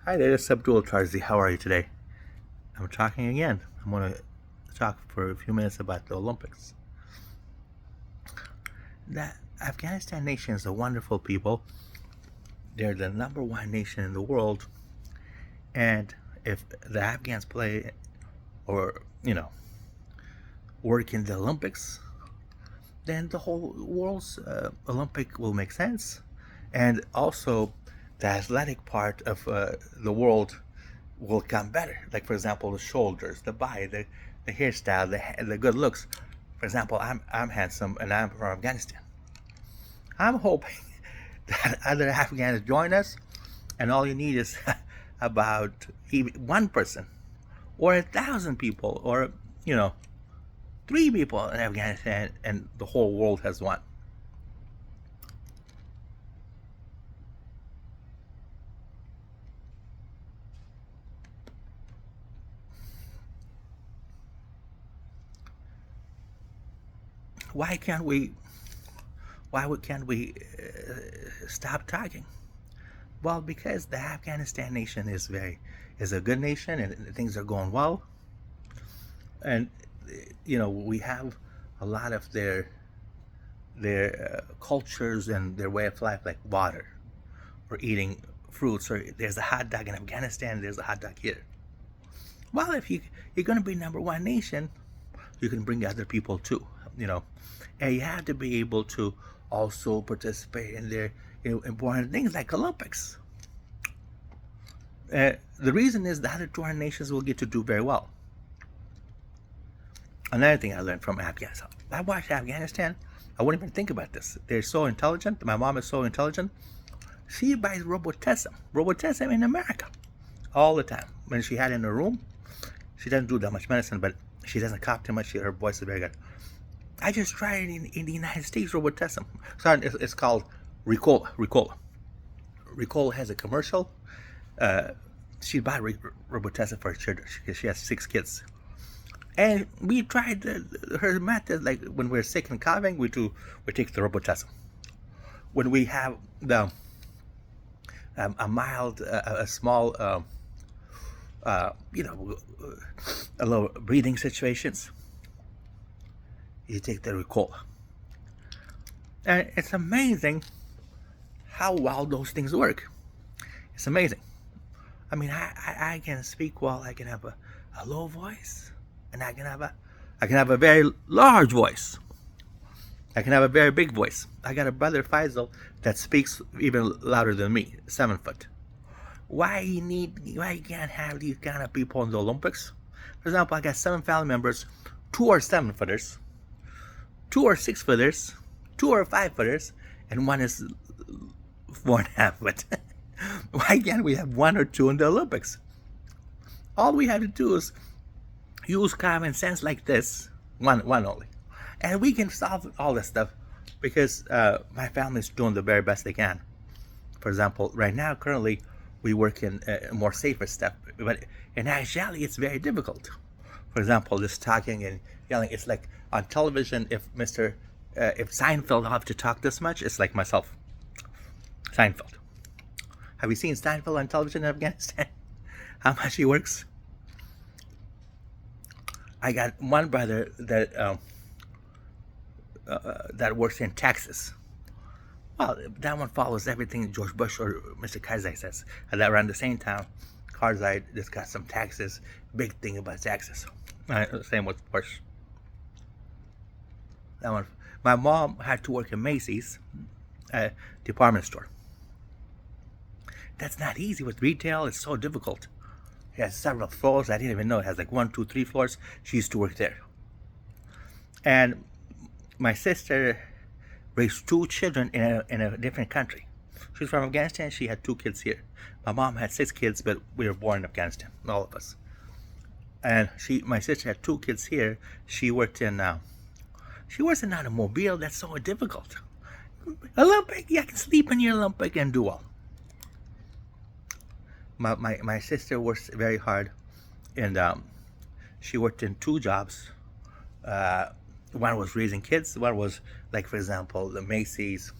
Hi there, it's Abdul Tarzi. How are you today? I'm talking again. I'm going to talk for a few minutes about the Olympics. The Afghanistan nation is a wonderful people. They're the number one nation in the world. And if the Afghans play or, work in the Olympics, then the whole world's Olympic will make sense. And also, the athletic part of the world will come better. Like, for example, the shoulders, the body, the hairstyle, the good looks. For example, I'm handsome and I'm from Afghanistan. I'm hoping that other Afghans join us, and all you need is about even one person, or 1,000 people, or you know, 3 people in Afghanistan, and the whole world has won. Why can't we? Can't we stop talking? Well, because the Afghanistan nation is a good nation and things are going well, and we have a lot of their cultures and their way of life, like water or eating fruits. Or there's a hot dog in Afghanistan. There's a hot dog here. Well, if you're going to be number one nation, you can bring other people too. You know, and you have to be able to also participate in their important things like Olympics. The reason is the other touring nations will get to do very well. Another thing I learned from Afghanistan. I watched Afghanistan. I wouldn't even think about this. They're so intelligent. My mom is so intelligent. She buys Robitussin in America all the time. When she had it in her room, she doesn't do that much medicine, but she doesn't cough too much. Her voice is very good. I just tried it in the United States, Robitussin. Sorry, it's called Ricola. Ricola has a commercial. She bought Robitussin for her children because she has 6 kids. And we tried her method, like when we're sick and coughing, we take the Robitussin. When we have the a mild, a small, a little breathing situations, you take the Ricola. And it's amazing how well those things work. It's amazing. I mean, I can speak well. I can have a low voice, and I can have a very large voice. I can have a very big voice. I got a brother Faisal that speaks even louder than me, 7 foot. Why you can't have these kind of people in the Olympics? For example, I got 7 family members. 2 are 7 footers, 2 are 6 footers, 2 are 5 footers, and 1 is 4.5 foot. Why can't we have 1 or 2 in the Olympics? All we have to do is use common sense like this, one only, and we can solve all this stuff because my family is doing the very best they can. For example, right now, currently, we work in more safer stuff, but in actuality, it's very difficult. For example, this talking and yelling, it's like on television. If Seinfeld have to talk this much, it's like myself, Seinfeld. Have you seen Seinfeld on television in Afghanistan? How much he works? I got one brother that works in Texas. Well, that one follows everything George Bush or Mr. Karzai says. And that around the same time, Karzai just got some taxes. Big thing about taxes. Same with Bush. That one. My mom had to work in Macy's department store. That's not easy with retail. It's so difficult. It has several floors. I didn't even know it has like 1, 2, 3 floors. She used to work there. And my sister raised 2 children in a different country. She's from Afghanistan. She had 2 kids here. My mom had 6 kids, but we were born in Afghanistan, all of us. And my sister had 2 kids here. She worked in an automobile. That's so difficult. Olympic, yeah, I can sleep in your Olympic and do well. My sister works very hard, and she worked in 2 jobs. One was raising kids. One was, like, for example, the Macy's.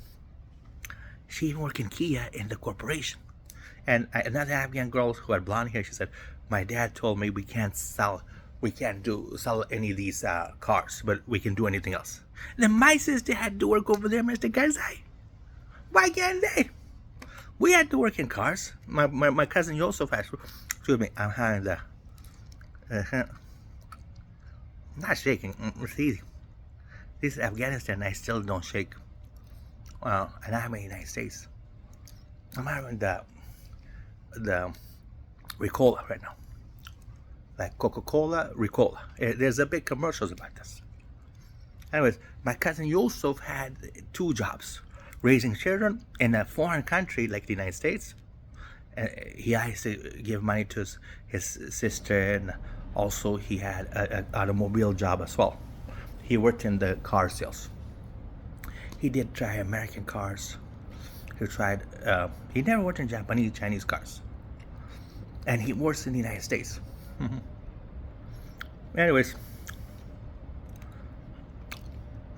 She even worked in Kia in the corporation. And another Afghan girl who had blonde hair, she said, "My dad told me we can't sell any of these cars, but we can do anything else." Then my sister had to work over there, Mr. Karzai. Why can't they? We had to work in cars. My cousin Yosef has. Excuse me, I'm having the. Not shaking. It's easy. This is Afghanistan. I still don't shake. And I'm in the United States. I'm having the Ricola right now, like Coca-Cola Ricola. There's a big commercials about this. Anyways, my cousin Yosef had 2 jobs, raising children in a foreign country like the United States. He used to give money to his sister, and also he had an automobile job as well. He worked in the car sales. He did try American cars. He never worked in Japanese, Chinese cars. And he works in the United States. Anyways,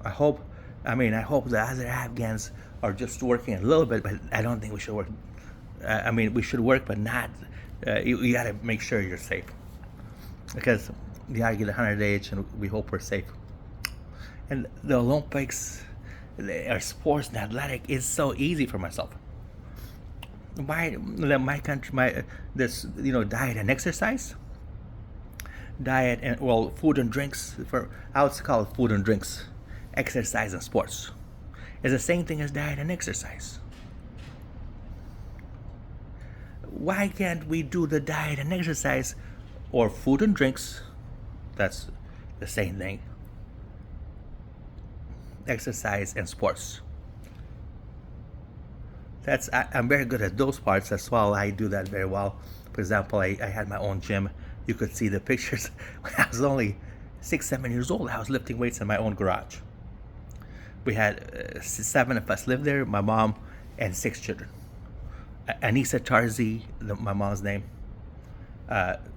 I hope the other Afghans are just working a little bit, but I don't think we should work. We should work, but not. You got to make sure you're safe, because you got to get 100 age, and we hope we're safe. And the Olympics, our sports and athletic is so easy for myself. My country, diet and exercise. Diet and food and drinks. I would call it food and drinks. Exercise and sports. It's the same thing as diet and exercise. Why can't we do the diet and exercise or food and drinks? That's the same thing. Exercise and sports. I'm very good at those parts as well. I do that very well. For example, I had my own gym. You could see the pictures when I was only 6-7 years old. I was lifting weights in my own garage. We had 7 of us live there, my mom and 6 children. Anisa Tarzi, my mom's name,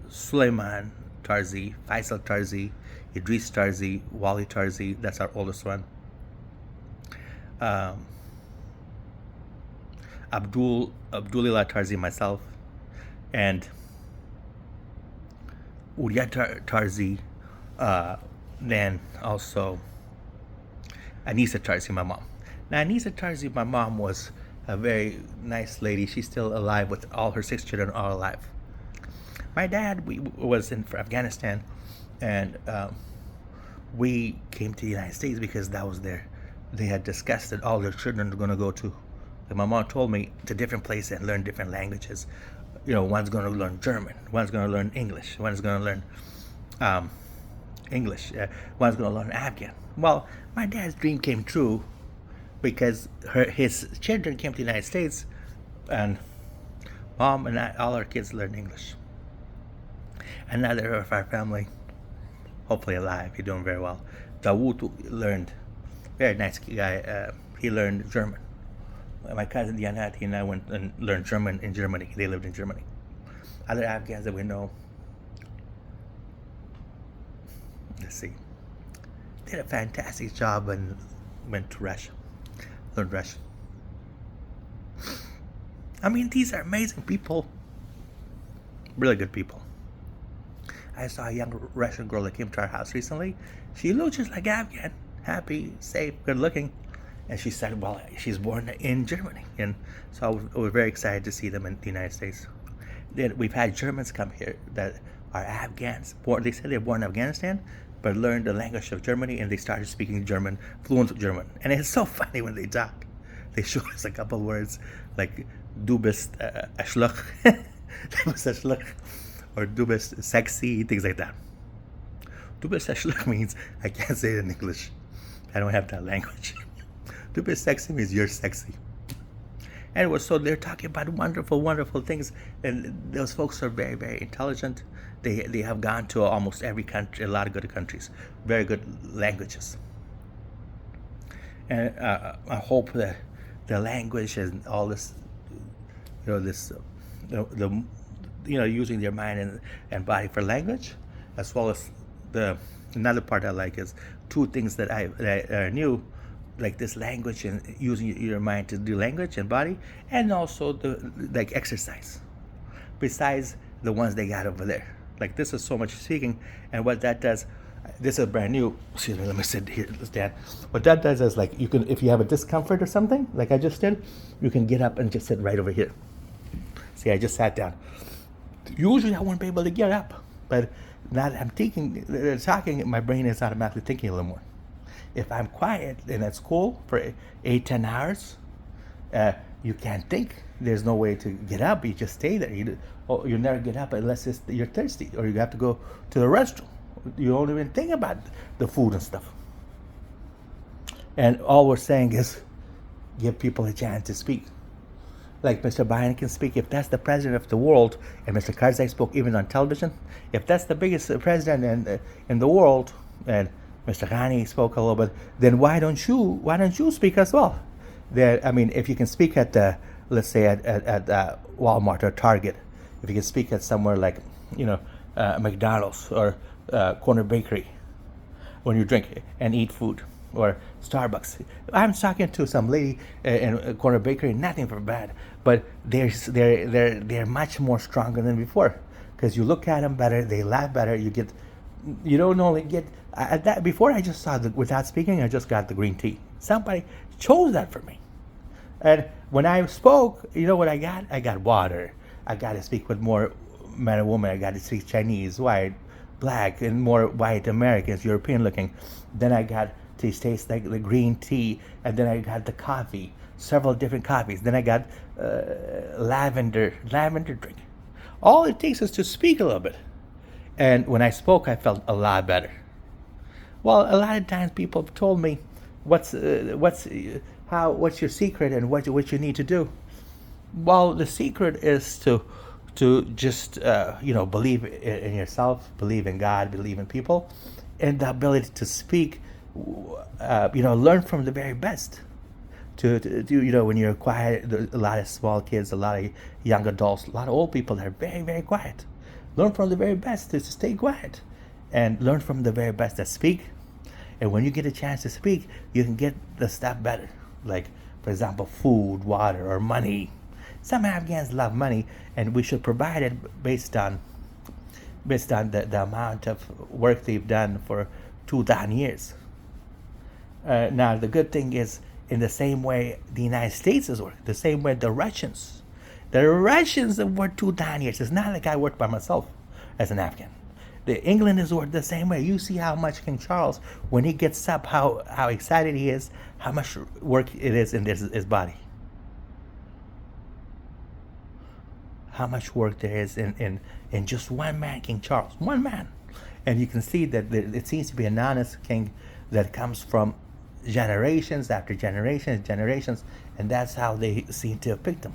Suleiman Tarzi, Faisal Tarzi, Idris Tarzi, Wali Tarzi, that's our oldest one. Abdullah Tarzi, myself, and Uriya Tarzi, then also Anisa Tarzi, my mom. Now, Anisa Tarzi, my mom, was a very nice lady. She's still alive with all her 6 children, all alive. My dad was in Afghanistan, and we came to the United States because that was they had discussed that all their children were going to go to. And my mom told me to different places and learn different languages. One's going to learn German, one's going to learn English, one's going to learn English, one's going to learn Afghan. Well, my dad's dream came true because his children came to the United States, and mom and all our kids learned English. Another of our family, hopefully alive, he's doing very well. Dawood learned, very nice guy, he learned German. My cousin Dianat, he and I went and learned German in Germany. They lived in Germany. Other Afghans that we know, let's see, did a fantastic job and went to Russia, learned Russian. These are amazing people, really good people. I saw a young Russian girl that came to our house recently. She looked just like Afghan, happy, safe, good looking. And she said, well, she's born in Germany. And so we're very excited to see them in the United States. Then we've had Germans come here that are Afghans. They said they're born in Afghanistan, but learned the language of Germany, and they started speaking German, fluent German. And it's so funny when they talk. They show us a couple words like du bist a Schluck, or du bist sexy, things like that. Du bist a Schluck means I can't say it in English. I don't have that language. Du bist sexy means you're sexy. Anyway, so they're talking about wonderful, wonderful things, and those folks are very, very intelligent. They have gone to almost every country, a lot of good countries, very good languages. And I hope that the language and all this, using their mind and body for language, as well as another part I like is 2 things that I knew. Like this language and using your mind to do language and body, and also the exercise. besides the ones they got over there. Like this is so much speaking, and what that does, this is brand new. Excuse me, let me sit here, stand. What that does is like you can, if you have a discomfort or something, like I just did, you can get up and just sit right over here. See, I just sat down. Usually I wouldn't be able to get up, but now that I'm talking, my brain is automatically thinking a little more. If I'm quiet and at school for 8-10 hours, you can't think. There's no way to get up. You just stay there. You never get up unless you're thirsty or you have to go to the restroom. You don't even think about the food and stuff. And all we're saying is give people a chance to speak. Like Mr. Biden can speak. If that's the president of the world, and Mr. Karzai spoke even on television, if that's the biggest president in the world, and Mr. Ghani spoke a little bit, then why don't you speak as well? I mean, if you can speak at let's say at Walmart or Target, if you can speak at somewhere like McDonald's or Corner Bakery, when you drink and eat food, or Starbucks. I'm talking to some lady in a Corner Bakery, nothing for bad, but they're much more stronger than before, because you look at them better, they laugh better. You don't only get that. Before I just saw that without speaking, I just got the green tea. Somebody chose that for me, and when I spoke, you know what I got? I got water. I got to speak with more men and women. I got to speak Chinese, white, black, and more white Americans, European looking. Then I got to taste like the green tea, and then I got the coffee, several different coffees. Then I got lavender drink. All it takes is to speak a little bit, and when I spoke, I felt a lot better. Well, a lot of times people have told me, what's your secret and what you need to do? Well, the secret is to just believe in yourself, believe in God, believe in people, and the ability to speak. Learn from the very best. When you're quiet, a lot of small kids, a lot of young adults, a lot of old people that are very, very quiet. Learn from the very best to stay quiet, and learn from the very best that speak. And when you get a chance to speak, you can get the stuff better. Like, for example, food, water, or money. Some Afghans love money, and we should provide it based on the amount of work they've done for 2,000 years. Now, the good thing is, in the same way the United States has worked, the same way the Russians have worked 2,000 years. It's not like I worked by myself as an Afghan. The England has worked the same way. You see how much King Charles, when he gets up, how excited he is, how much work it is in his body. How much work there is in just one man, King Charles, one man. And you can see that it seems to be an honest king that comes from generations after generations, and that's how they seem to have picked him.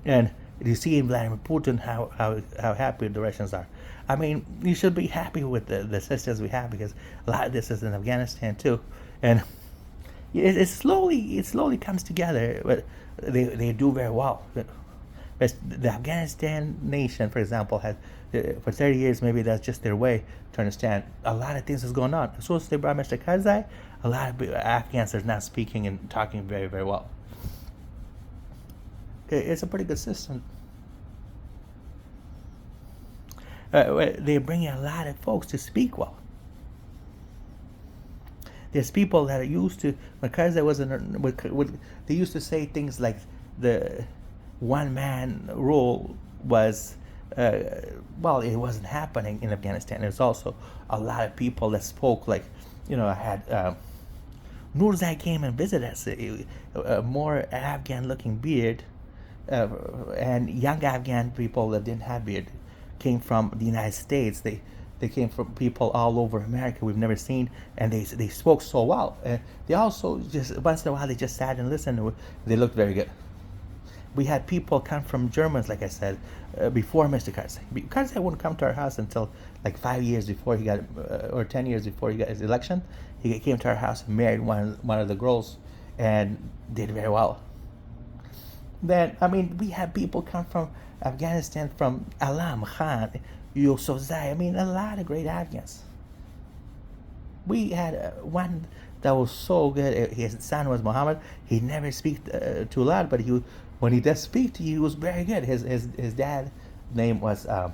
And you see in Vladimir Putin how happy the Russians are. I mean, you should be happy with the systems we have, because a lot of this is in Afghanistan too, and it slowly comes together. But they do very well. The Afghanistan nation, for example, has for 30 years, maybe that's just their way to understand a lot of things is going on. As soon as they brought Mr. Karzai, a lot of Afghans are now speaking and talking very, very well. It's a pretty good system. They're bringing a lot of folks to speak well. There's people that are used to, when Karzai they used to say things like the one-man rule was, it wasn't happening in Afghanistan. There's also a lot of people that spoke like, I had Nurzai came and visited us, a more Afghan-looking beard, and young Afghan people that didn't have beard came from the United States. They came from people all over America we've never seen, and they spoke so well. And they also just once in a while they just sat and listened. They looked very good. We had people come from Germans, like I said, before Mr. Karzai. Karzai wouldn't come to our house until like 5 years before he got, or 10 years before he got his election. He came to our house and married one of the girls, and did very well. Then, we had people come from Afghanistan, from Alam Khan, Yousafzai. A lot of great Afghans. We had one that was so good. His son was Muhammad. He never speak too loud, but when he does speak to you, he was very good. His dad name was um,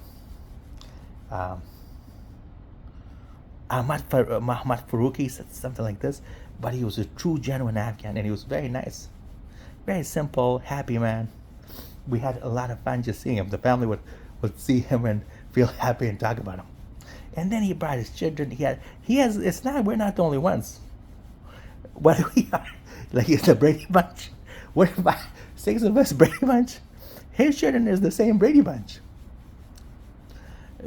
Muhammad Faruqi, something like this. But he was a true, genuine Afghan, and he was very nice, very simple, happy man. We had a lot of fun just seeing him. The family would see him and feel happy and talk about him. And then he brought his children. He has. It's not. We're not the only ones. What we are, like it's the Brady Bunch. We're 6 of us Brady Bunch. His children is the same Brady Bunch.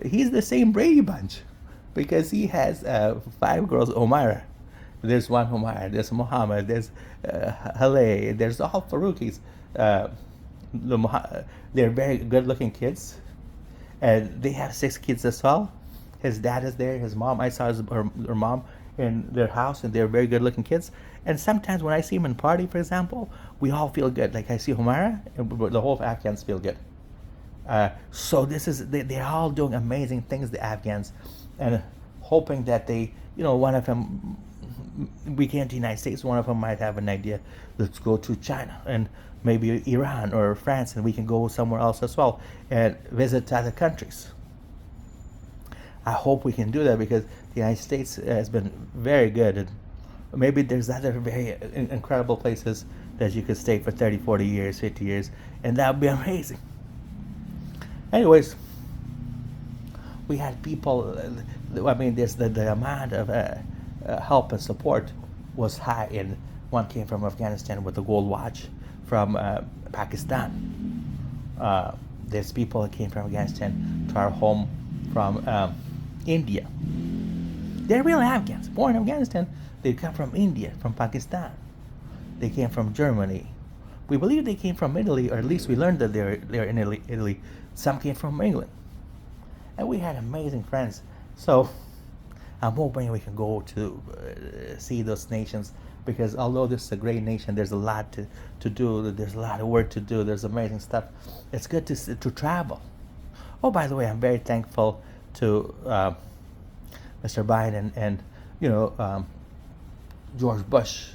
He's the same Brady Bunch because he has 5 girls. Omara, there's one Omara. There's Muhammad. There's Haleh. There's all Faruqis. Uh, they're very good-looking kids, and they have 6 kids as well. His dad is there. His mom. I saw her mom in their house, and they're very good-looking kids. And sometimes when I see them in party, for example, we all feel good. Like I see Humara, and the whole Afghans feel good. So they're all doing amazing things, the Afghans, and hoping that one of them, we came to the United States, one of them might have an idea, let's go to China and maybe Iran or France, and we can go somewhere else as well and visit other countries. I hope we can do that because the United States has been very good. And maybe there's other very incredible places that you could stay for 30, 40 years, 50 years, and that would be amazing. Anyways, we had people, there's the amount of help and support was high. And one came from Afghanistan with a gold watch, from Pakistan. There's people that came from Afghanistan to our home from India. They're real Afghans, born in Afghanistan. They come from India, from Pakistan. They came from Germany. We believe they came from Italy, or at least we learned that they're in Italy. Some came from England. And we had amazing friends. So I'm hoping we can go to see those nations, because although this is a great nation, there's a lot to do. There's a lot of work to do. There's amazing stuff. It's good to travel. Oh, by the way, I'm very thankful to Mr. Biden and George Bush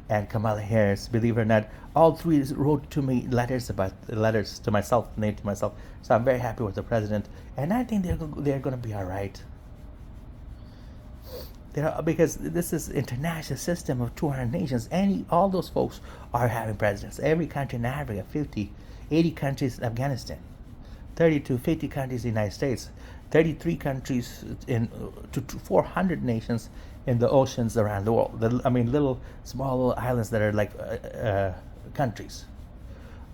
and Kamala Harris. Believe it or not, all 3 wrote to me letters to myself, named to myself. So I'm very happy with the president, and I think they're going to be all right. Because this is international system of 200 nations, and all those folks are having presidents. Every country in Africa, 50, 80 countries in Afghanistan, 30 to 50 countries in the United States, 33 countries to 400 nations in the oceans around the world. Little small islands that are like countries.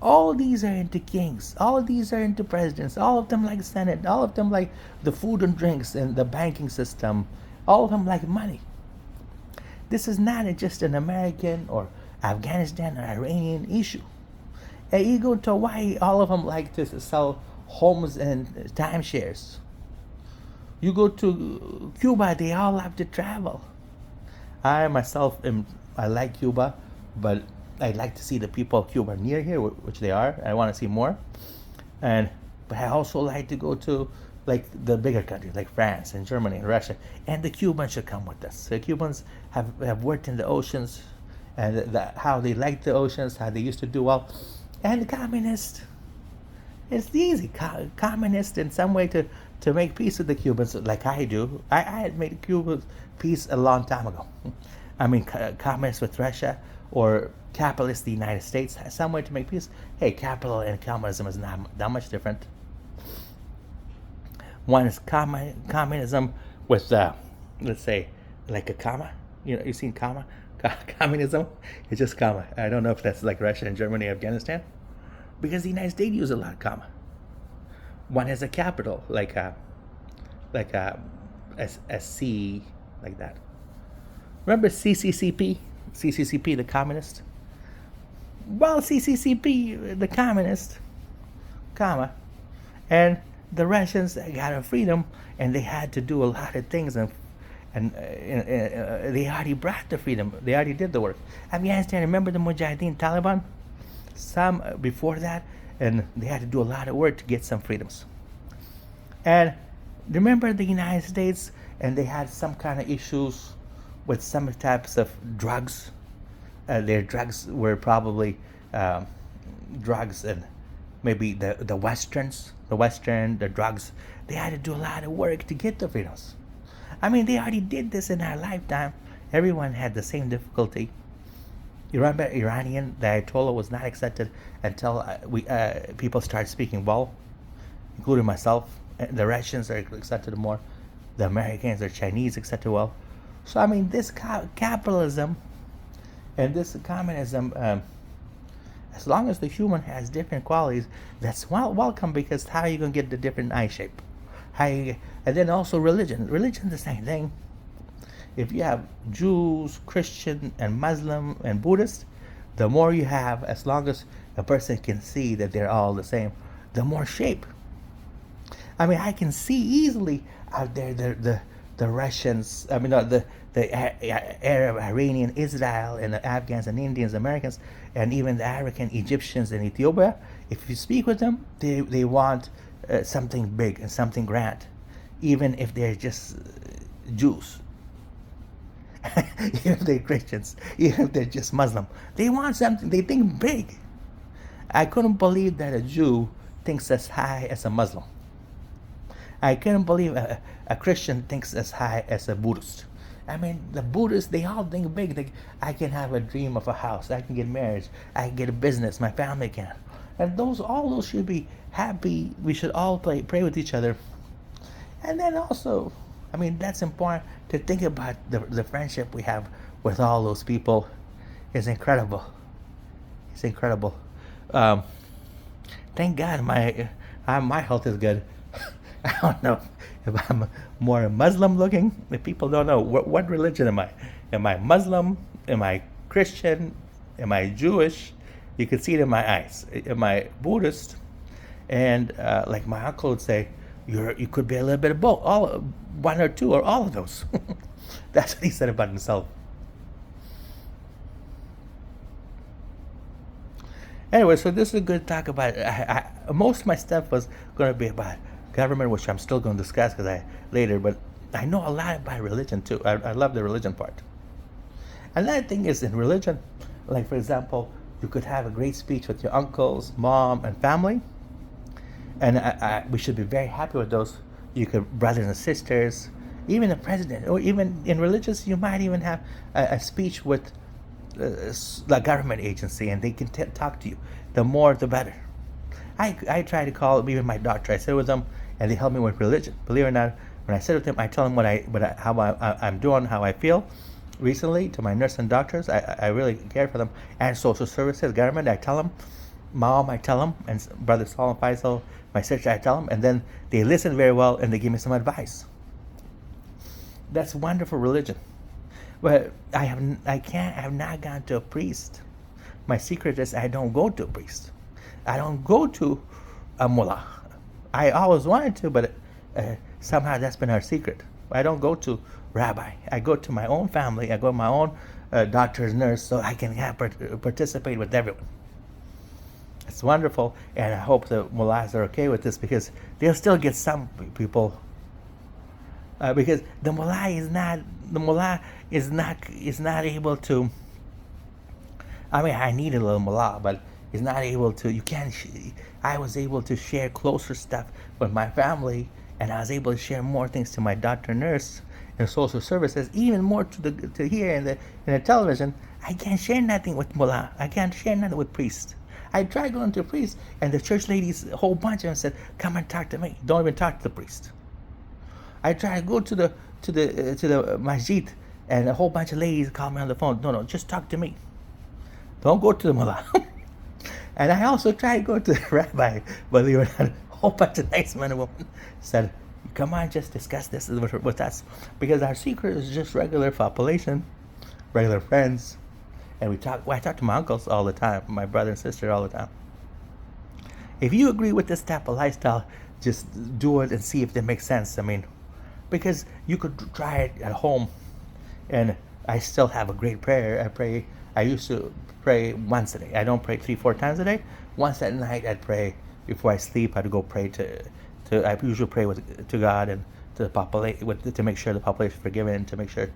All these are into kings. All of these are into presidents. All of them like Senate. All of them like the food and drinks and the banking system. All of them like money. This is not just an American or Afghanistan or Iranian issue. And you go to Hawaii, all of them like to sell homes and timeshares. You go to Cuba, they all like to travel. I myself I like Cuba, but I'd like to see the people of Cuba near here, which they are. I want to see more. But I also like to go to like the bigger countries like France and Germany and Russia. And the Cubans should come with us. The Cubans have worked in the oceans, and how they like the oceans, how they used to do well. And the communists, it's easy. Communists in some way to make peace with the Cubans, like I do. I had made Cuba peace a long time ago. Communists with Russia or capitalists, the United States, has some way to make peace. Hey, capital and communism is not that much different. One is communism with, let's say, like a comma. You've seen comma? Communism? It's just comma. I don't know if that's like Russia and Germany, Afghanistan, because the United States use a lot of comma. One has a capital, like a C, like that. Remember CCCP? CCCP, the communist? Well, CCCP, the communist, comma, and the Russians got a freedom, and they had to do a lot of things, and they already brought the freedom. They already did the work. Afghanistan, remember the Mujahideen, Taliban? Some before that, and they had to do a lot of work to get some freedoms. And remember the United States, and they had some kind of issues with some types of drugs. Their drugs were probably drugs, and maybe the westerns, the drugs, they had to do a lot of work to get the freedoms. I mean, they already did this in our lifetime. Everyone had the same difficulty. You remember Iranian, the Ayatollah was not accepted until people started speaking well, including myself. The Russians are accepted more. The Americans or Chinese accepted well. So I mean, this capitalism and this communism, as long as the human has different qualities, that's welcome, because how are you going to get the different eye shape? And then also religion. Religion's the same thing. If you have Jews, Christian, and Muslim, and Buddhist, the more you have, as long as a person can see that they're all the same, the more shape. I mean, I can see easily out there the Russians, I mean, the Arab, Iranian, Israel, and the Afghans and Indians, Americans, and even the African Egyptians in Ethiopia. If you speak with them, they want something big and something grand, even if they're just Jews. Even if they're Christians, even if they're just Muslim, they want something. They think big. I couldn't believe that a Jew thinks as high as a Muslim. I couldn't believe a Christian thinks as high as a Buddhist. I mean, the Buddhists, they all think big. I can have a dream of a house. I can get married. I can get a business. My family can. And all those should be happy. We should all pray with each other. And then also, I mean, that's important to think about the friendship we have with all those people. Is incredible. It's incredible. Thank God my health is good. I don't know if I'm more Muslim looking. If people don't know, what religion am I? Am I Muslim? Am I Christian? Am I Jewish? You can see it in my eyes. Am I Buddhist? And like my uncle would say, you could be a little bit of both, one or two, or all of those. That's what he said about himself. Anyway, so this is a good talk about. Most of my stuff was going to be about government, which I'm still going to discuss later. But I know a lot about religion too. I love the religion part. Another thing is in religion, like for example, you could have a great speech with your uncles, mom, and family, and we should be very happy with those. You could brothers and sisters, even the president, or even in religious, you might even have a speech with the government agency, and they can talk to you. The more, the better. I try to call even my doctor. I sit with them, and they help me with religion. Believe it or not, when I sit with them, I tell them how I'm doing, how I feel. Recently, to my nurse and doctors, I really care for them, and social services, government. I tell them, mom, I tell them, and brother Saul and Faisal, my sister, I tell them, and then they listen very well, and they give me some advice. That's wonderful religion. But I have not gone to a priest. My secret is I don't go to a priest. I don't go to a mullah. I always wanted to, but somehow that's been our secret. I don't go to rabbi. I go to my own family. I go to my own doctor's nurse, so I can participate with everyone. It's wonderful, and I hope the mullahs are okay with this, because they'll still get some people. Because the mullah is not able to. I mean, I need a little mullah, but he's not able to. You can't. I was able to share closer stuff with my family, and I was able to share more things to my doctor, nurse, and social services, even more to here in the television. I can't share nothing with mullah. I can't share nothing with priest. I tried going to a priest, and the church ladies, a whole bunch of them said, "Come and talk to me. Don't even talk to the priest." I tried to go to the masjid, and a whole bunch of ladies called me on the phone. No, just talk to me. Don't go to the mullah. And I also tried to go to the rabbi, but a whole bunch of nice men and women said, "Come on, just discuss this with us," because our secret is just regular population, regular friends, and I talk to my uncles all the time, my brother and sister all the time. If you agree with this type of lifestyle, just do it and see if it makes sense. I mean, because you could try it at home, and I still have a great prayer. I used to pray once a day. I don't pray 3-4 times a day. Once at night, I'd pray before I sleep. I'd go pray I usually pray to God and to the population, to make sure the population is forgiven, and to make sure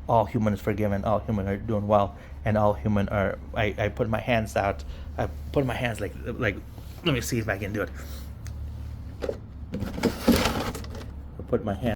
all human is forgiven, all human are doing well, and all human are. I put my hands out. I put my hands like. Let me see if I can do it. I put my hand.